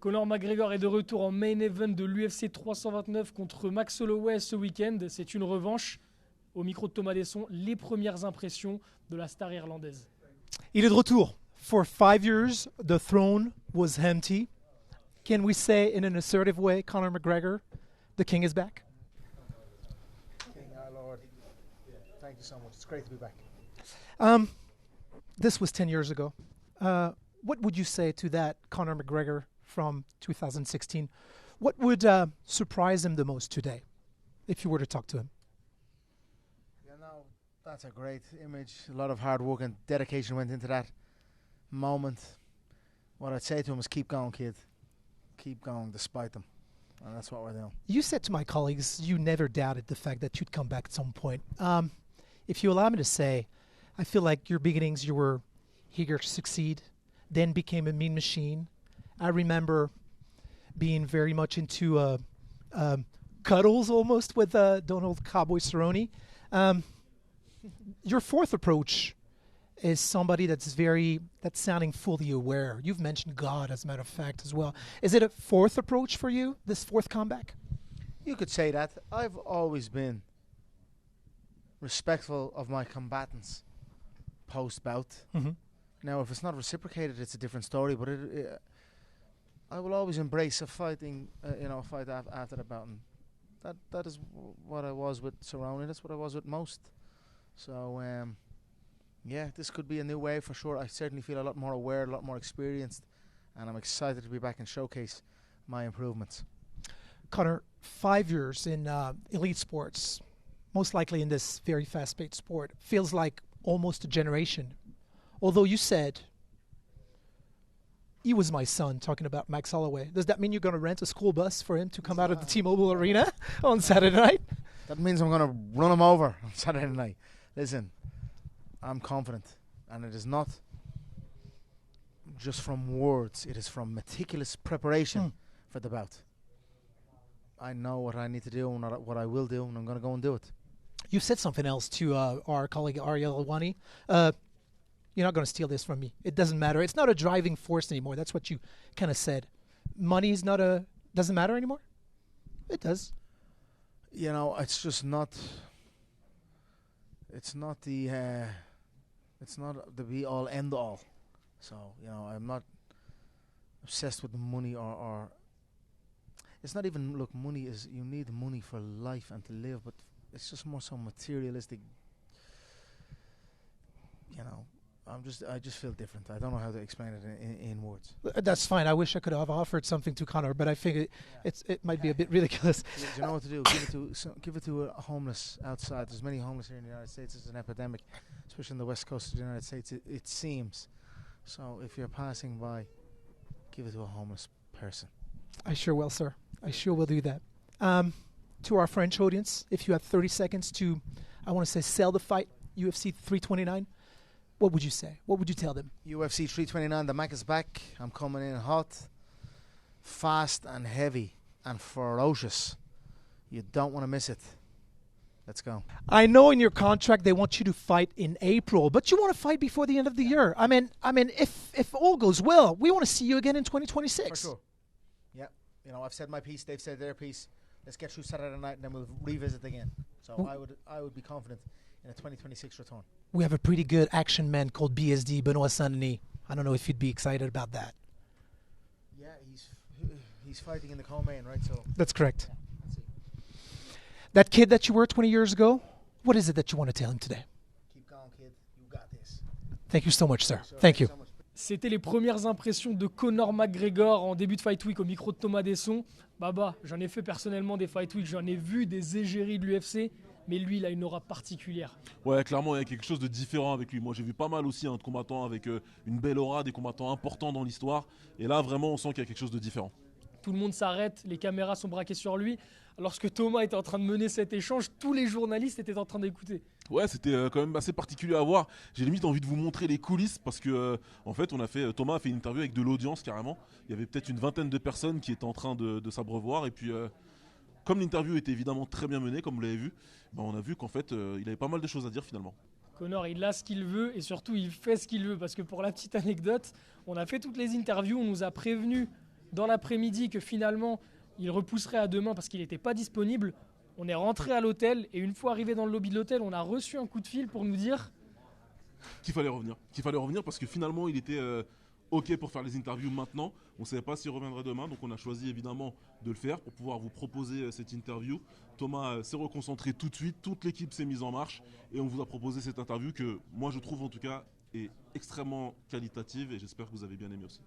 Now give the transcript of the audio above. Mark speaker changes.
Speaker 1: Conor McGregor est de retour en main event de l'UFC 329 contre Max Holloway ce week-end. C'est une revanche. Au micro de Thomas Desson, les premières impressions de la star irlandaise.
Speaker 2: Il est de retour. For 5 years, the throne was empty. Can we say in an assertive way, Conor McGregor, the king is back?
Speaker 3: King, our Lord. Thank you so much. It's great to be back.
Speaker 2: This was 10 years ago. What would you say to that Conor McGregor from 2016? What would surprise him the most today, if you were to talk to him?
Speaker 3: You know, that's a great image. A lot of hard work and dedication went into that moment. What I'd say to him is keep going, kid. Keep going despite them. And that's what we're doing.
Speaker 2: You said to my colleagues you never doubted the fact that you'd come back at some point. If you allow me to say, I feel like your beginnings, you were eager to succeed, then became a mean machine. I remember being very much into cuddles almost with Donald Cowboy Cerrone. Your fourth approach is somebody that's sounding fully aware. You've mentioned God, as a matter of fact, as well. Is it a fourth approach for you, this fourth comeback?
Speaker 3: You could say that. I've always been respectful of my combatants post-bout.
Speaker 2: Mm-hmm.
Speaker 3: Now, if it's not reciprocated, it's a different story, but I will always embrace a fighting, a fight after the bout. And that is what I was with Cerrone. That's what I was with most. So, this could be a new way for sure. I certainly feel a lot more aware, a lot more experienced, and I'm excited to be back and showcase my improvements.
Speaker 2: Conor, 5 years in elite sports, most likely in this very fast-paced sport, feels like almost a generation. Although you said, he was my son, talking about Max Holloway. Does that mean you're going to rent a school bus for him to come out of the T-Mobile Arena on Saturday night?
Speaker 3: That means I'm going to run him over on Saturday night. Listen, I'm confident, and it is not just from words. It is from meticulous preparation for the bout. I know what I need to do and what I will do, and I'm going to go and do it.
Speaker 2: You said something else to our colleague Ariel Alwani. You're not going to steal this from me. It doesn't matter. It's not a driving force anymore. That's what you kind of said. Money is doesn't matter anymore? It does.
Speaker 3: You know, it's just not. It's not the be all end all. So, I'm not obsessed with the money or it's not even, look, money is, you need money for life and to live, but it's just more so materialistic. I just feel different. I don't know how to explain it in words.
Speaker 2: That's fine. I wish I could have offered something to Conor, but I think it might be a bit ridiculous.
Speaker 3: Do you know what to do? Give it to a homeless outside. There's many homeless here in the United States. It's an epidemic, especially on the west coast of the United States. It seems. So if you're passing by, give it to a homeless person.
Speaker 2: I sure will, sir. I sure will do that. To our French audience, if you have 30 seconds to, I want to say, sell the fight, UFC 329, what would you say? What would you tell them?
Speaker 3: UFC 329, the Mac is back. I'm coming in hot, fast and heavy and ferocious. You don't want to miss it. Let's go.
Speaker 2: I know in your contract they want you to fight in April, but you want to fight before the end of the year. I mean, if all goes well, we want to see you again in 2026.
Speaker 3: For sure. Yeah. I've said my piece. They've said their piece. Let's get through Saturday night and then we'll revisit again. So I would be confident in a 2026 return.
Speaker 2: We have a pretty good action man called BSD, Benoit Saint-Denis. I don't know if you'd be excited about that.
Speaker 3: Yeah, he's fighting in the co-main, right? So
Speaker 2: that's correct.
Speaker 3: Yeah, let's see.
Speaker 2: That kid that you were 20 years ago, what is it that you want to tell him today?
Speaker 3: Keep going, kid. You got this.
Speaker 2: Thank you so much, sir. Thank you.
Speaker 1: C'était les premières impressions de Conor McGregor en début de Fight Week au micro de Thomas Desson. Baba, j'en ai fait personnellement des Fight Week, j'en ai vu des égéries de l'UFC, mais lui, il a une aura particulière.
Speaker 4: Ouais, clairement, il y a quelque chose de différent avec lui. Moi, j'ai vu pas mal aussi de combattants avec une belle aura, des combattants importants dans l'histoire. Et là, vraiment, on sent qu'il y a quelque chose de différent.
Speaker 1: Tout le monde s'arrête, les caméras sont braquées sur lui. Lorsque Thomas était en train de mener cet échange, tous les journalistes étaient en train d'écouter.
Speaker 4: Ouais, c'était quand même assez particulier à voir. J'ai limite envie de vous montrer les coulisses parce que en fait, Thomas a fait une interview avec de l'audience carrément. Il y avait peut-être une vingtaine de personnes qui étaient en train de s'abreuvoir et puis comme l'interview était évidemment très bien menée, comme vous l'avez vu, on a vu qu'en fait, il avait pas mal de choses à dire finalement.
Speaker 1: Conor, il a ce qu'il veut et surtout il fait ce qu'il veut parce que pour la petite anecdote, on a fait toutes les interviews, on nous a prévenu dans l'après-midi que finalement il repousserait à demain parce qu'il n'était pas disponible. On est rentré à l'hôtel et une fois arrivé dans le lobby de l'hôtel, on a reçu un coup de fil pour nous dire
Speaker 4: qu'il fallait revenir parce que finalement il était OK pour faire les interviews maintenant. On ne savait pas s'il reviendrait demain, donc on a choisi évidemment de le faire pour pouvoir vous proposer cette interview. Thomas s'est reconcentré tout de suite, toute l'équipe s'est mise en marche et on vous a proposé cette interview que moi je trouve en tout cas est extrêmement qualitative et j'espère que vous avez bien aimé aussi.